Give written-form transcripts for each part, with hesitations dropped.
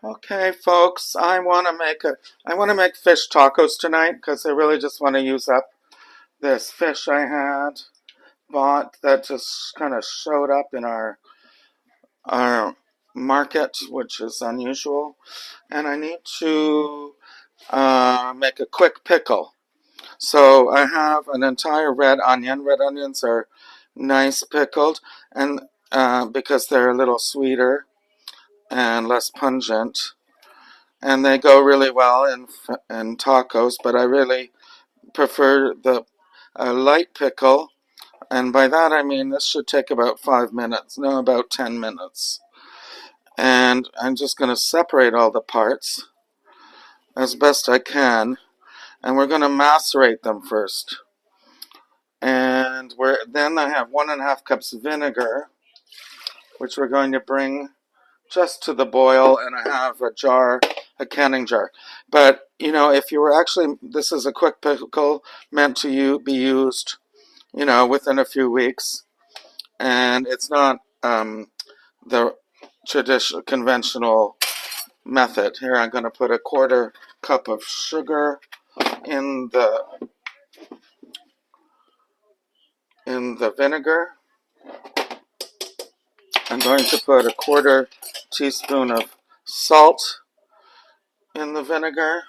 Okay, folks, I want to make fish tacos tonight because I really just want to use up this fish I had bought that just kind of showed up in our market, which is unusual, and I need to make a quick pickle. So I have an entire red onion. Red onions are nice pickled, and because they're a little sweeter and less pungent. And they go really well in tacos, but I really prefer the light pickle, and by that I mean this should take about 5 minutes, no, about 10 minutes. And I'm just going to separate all the parts as best I can, and we're going to macerate them first. And then I have 1.5 cups of vinegar, which we're going to bring just to the boil, and I have a canning jar. But, if you were actually, this is a quick pickle meant to be used, within a few weeks. And it's not the traditional, conventional method. Here I'm going to put 1/4 cup of sugar in the vinegar. I'm going to put 1/4 teaspoon of salt in the vinegar,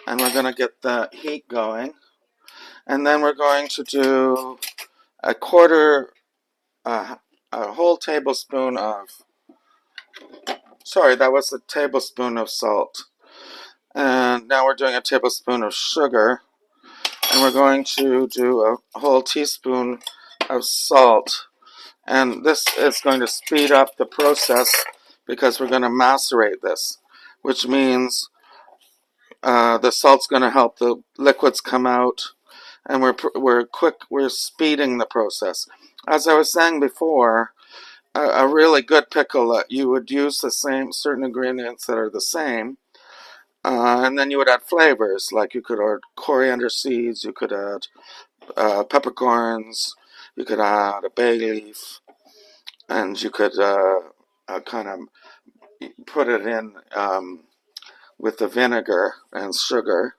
and we're going to get the heat going. And then we're going to do a whole tablespoon of, sorry, that was a tablespoon of salt. And now we're doing a tablespoon of sugar, and we're going to do a whole teaspoon of salt. And this is going to speed up the process because we're going to macerate this, which means the salt's going to help the liquids come out, and we're speeding the process. As I was saying before, a really good pickle, you would use the same certain ingredients that are the same, and then you would add flavors, like you could add coriander seeds, you could add peppercorns, you could add a bay leaf, and you could kind of put it in with the vinegar and sugar.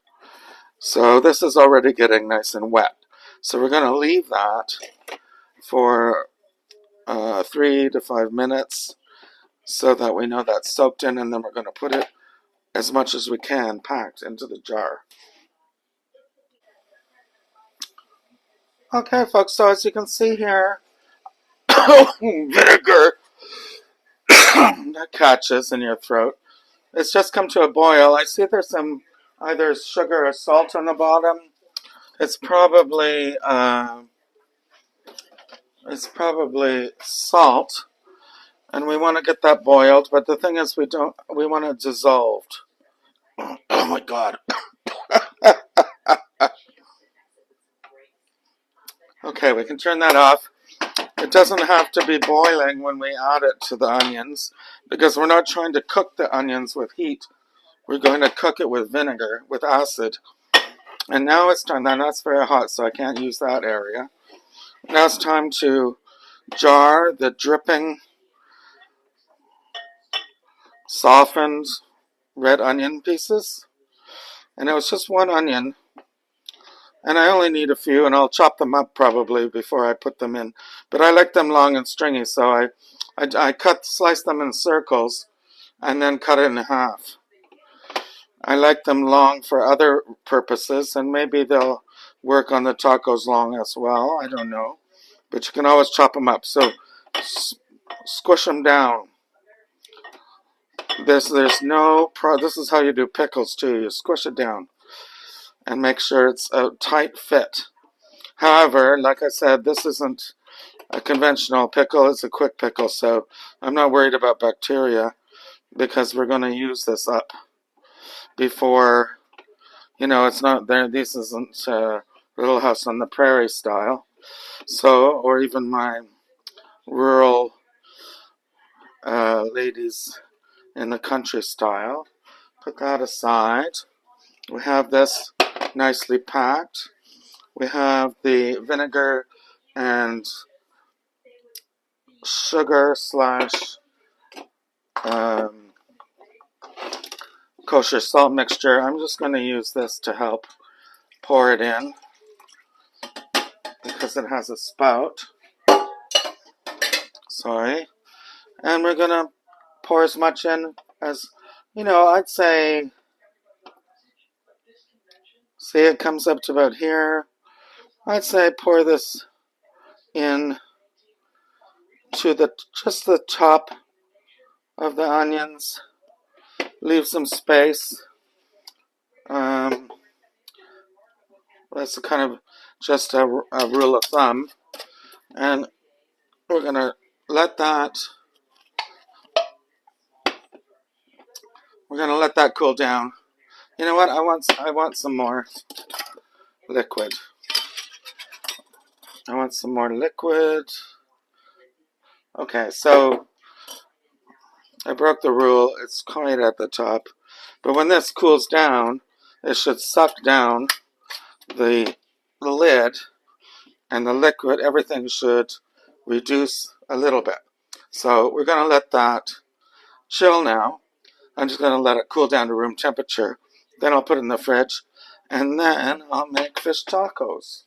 So this is already getting nice and wet. So we're going to leave that for 3 to 5 minutes so that we know that's soaked in, and then we're going to put it as much as we can packed into the jar. Okay, folks, so as you can see here, vinegar that catches in your throat. It's just come to a boil. I see there's some either sugar or salt on the bottom. It's probably salt, and we want to get that boiled. But the thing is, we want it dissolved. Oh my God. Okay, we can turn that off. It doesn't have to be boiling when we add it to the onions, because we're not trying to cook the onions with heat. We're going to cook it with vinegar, with acid. And now it's time, and that's very hot, so I can't use that area. Now it's time to jar the dripping, softened red onion pieces. And it was just one onion. And I only need a few, and I'll chop them up probably before I put them in. But I like them long and stringy, so I slice them in circles and then cut it in half. I like them long for other purposes, and maybe they'll work on the tacos long as well. I don't know. But you can always chop them up. So squish them down. There's no this is how you do pickles too. You squish it down and make sure it's a tight fit. However, like I said, this isn't a conventional pickle. It's a quick pickle, so I'm not worried about bacteria because we're going to use this up before, it's not there. This isn't Little House on the Prairie style. So, or even my rural ladies in the country style. Put that aside. We have this nicely packed. We have the vinegar and sugar slash kosher salt mixture. I'm just going to use this to help pour it in because it has a spout. Sorry. And we're going to pour as much in as, I'd say, see, it comes up to about here. I'd say pour this in to just the top of the onions. Leave some space. That's kind of just a rule of thumb. And we're going to let that cool down. You know what? I want some more liquid. I want some more liquid. Okay, so I broke the rule. It's quite at the top. But when this cools down, it should suck down the lid, and the liquid, everything should reduce a little bit. So we're going to let that chill now. I'm just going to let it cool down to room temperature. Then I'll put it in the fridge, and then I'll make fish tacos.